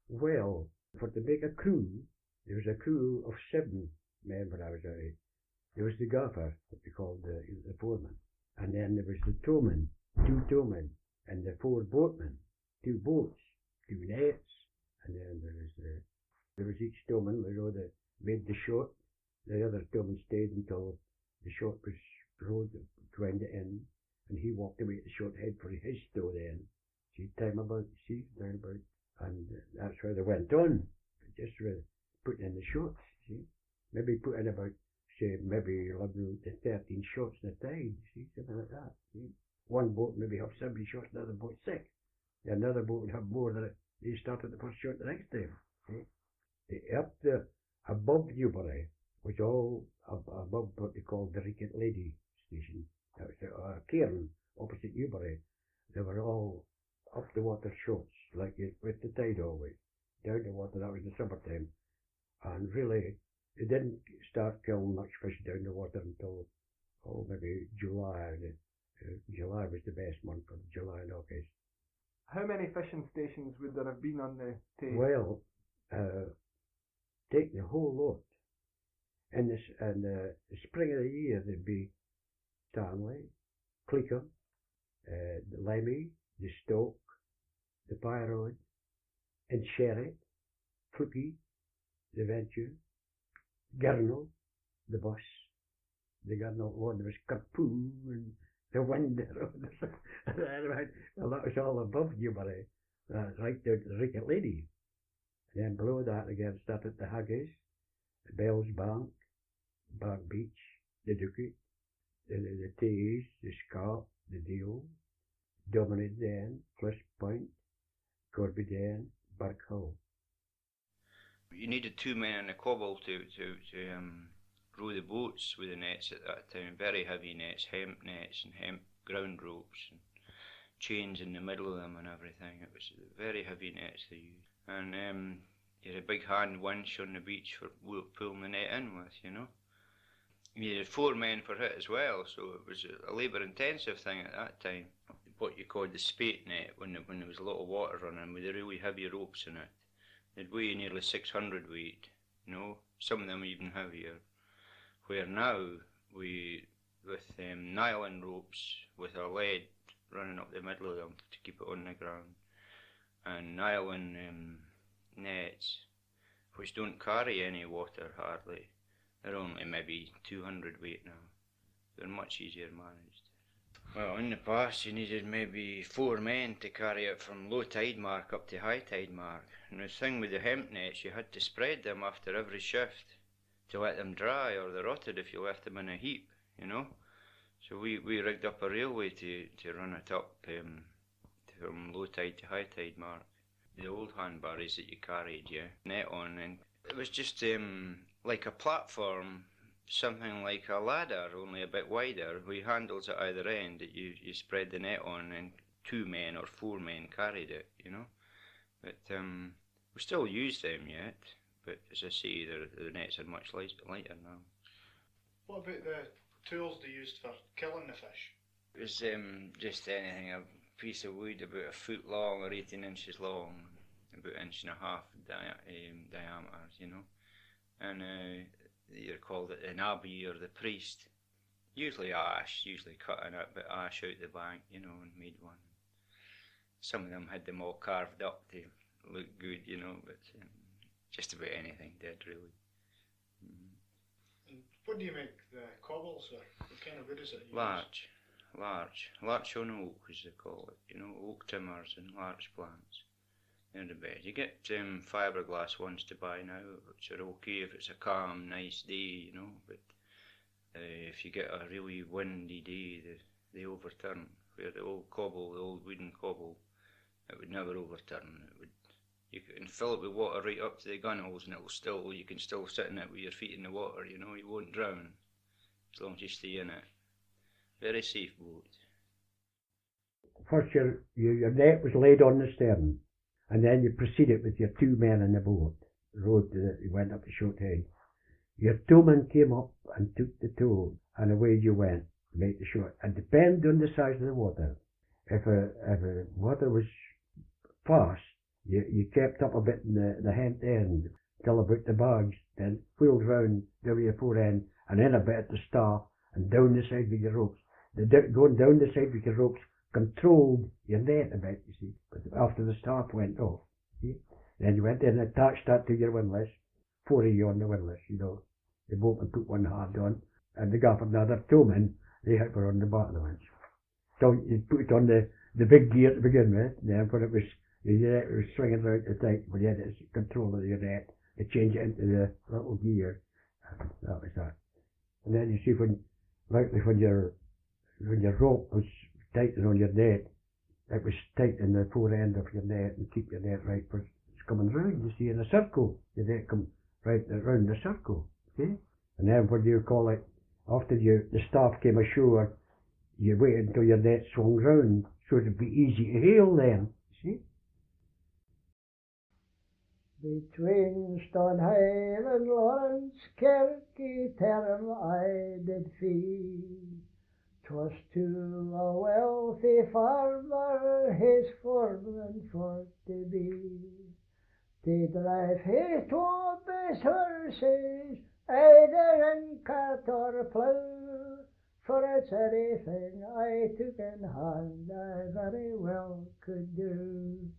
Well, for to make a crew, there was a crew of 7 men when I was out. There was the gaffer, what they called the foreman. And then there was the towmen, 2 towmen, and the 4 boatmen, 2 boats, 2 nets, and then there was each towman, that made the shot. The other towman stayed until the shot was rowed, twined it in, and he walked away at the short head for his stow then. See, time about, down about, and that's where they went on, just with putting in the shots, see. Maybe put in about, say, maybe 11 to 13 shots in a tide, see, something like that, see. One boat maybe have 70 shots, another boat 6. Another boat would have more than they started the first shot the next time, see. Up above Newbury was all above what they called the Reekit Lady station. That was a cairn opposite Newbury. They were all up the water shots, like with the tide always. Down the water, that was the summertime. And really, it didn't start killing much fish down the water until, maybe July. July was the best month for July and August. How many fishing stations would there have been on the Tay? Well, take the whole lot. In the spring of the year, there'd be Stanley, Cleakham, the Lemmy, the Stoke, the Byroad, and Sherry, Fluky, the Venture, Gurnall, the Bus, the Gurnall one, there was Carpow and the Winder. Well, that was all above Newbury, right down to the Riekit Lady. And then below that again started the Huggies, the Bells Bank, Bank Beach, the Doukit, the Tays, the Scott, the Deal, Dominant Den, Cliff Point, Corby Den, Bark Hill. You needed 2 men in a cobble to row the boats with the nets at that time. Very heavy nets, hemp nets and hemp ground ropes and chains in the middle of them and everything. It was very heavy nets they used. And you had a big hand winch on the beach for pulling the net in with, You had 4 men for it as well, so it was a labour-intensive thing at that time. What you called the spate net, when there was a lot of water running with the really heavy ropes in it. They'd weigh nearly 600 weight, some of them even heavier. Where now, with nylon ropes with a lead running up the middle of them to keep it on the ground, and nylon nets, which don't carry any water hardly. They're only maybe 200 weight now. They're much easier managed. Well, in the past you needed maybe 4 men to carry it from low tide mark up to high tide mark. And the thing with the hemp nets, you had to spread them after every shift to let them dry, or they rotted if you left them in a heap, So we rigged up a railway to run it up from low tide to high tide mark. The old handbarrows that you carried, net on, and it was just like a platform, something like a ladder, only a bit wider, with handles at either end that you spread the net on, and 2 men or 4 men carried it, But we still use them yet, but as I say, the nets are much lighter now. What about the tools they used for killing the fish? It was just anything, a piece of wood about a foot long or 18 inches long, about 1.5 inches diameter, And they either called it an abbey or the priest. Usually ash, usually cutting a bit of ash out the bank, and made one. Some of them had them all carved up to look good, but just about anything did, really. And what do you make the cobbles with? What kind of wood is it? Larch on oak, as they call it, oak timbers and larch plants. They're the best. You get fiberglass ones to buy now, which are okay if it's a calm, nice day, but if you get a really windy day, they overturn. Where the old wooden cobble, it would never overturn. You can fill it with water right up to the gunwales, and you can still sit in it with your feet in the water, you won't drown, as long as you stay in it. Very safe boat. First, your net was laid on the stern, and then you proceeded with your 2 men in the boat. You went up the short head. Your towman came up and took the tow, and away you went to make the short. And depend on the size of the water. If the water was fast, you kept up a bit in the hand end till about the bags, then wheeled round over your forehand, and then a bit at the staff, and down the side with your ropes. Going down the side with your ropes controlled your net a bit, you see. But after the staff went off, see, then you went in and attached that to your windlass, 4 of you on the windlass, you know. The boatman put one hand on, and the gaffer and the other towmen, they were on the back of the winch. So you put it on the big gear to begin with, then when it was swinging around the tight, when you had control of your net, you change it into the little gear, and that was that. And then you see when your rope was tightened on your net, it was tight in the fore end of your net and keep your net right for it's coming round, you see, in a circle. Your net come right around the circle, see? And then what do you call it? After the staff came ashore, you waited until your net swung round, so it'd be easy to hail then, see? Between Stonehenge and Lawrence Kirky Term I did feed. 'Twas to a wealthy farmer his foreman for to be. To drive his 12 horses either in cart or plough, for it's anything I took in hand I very well could do.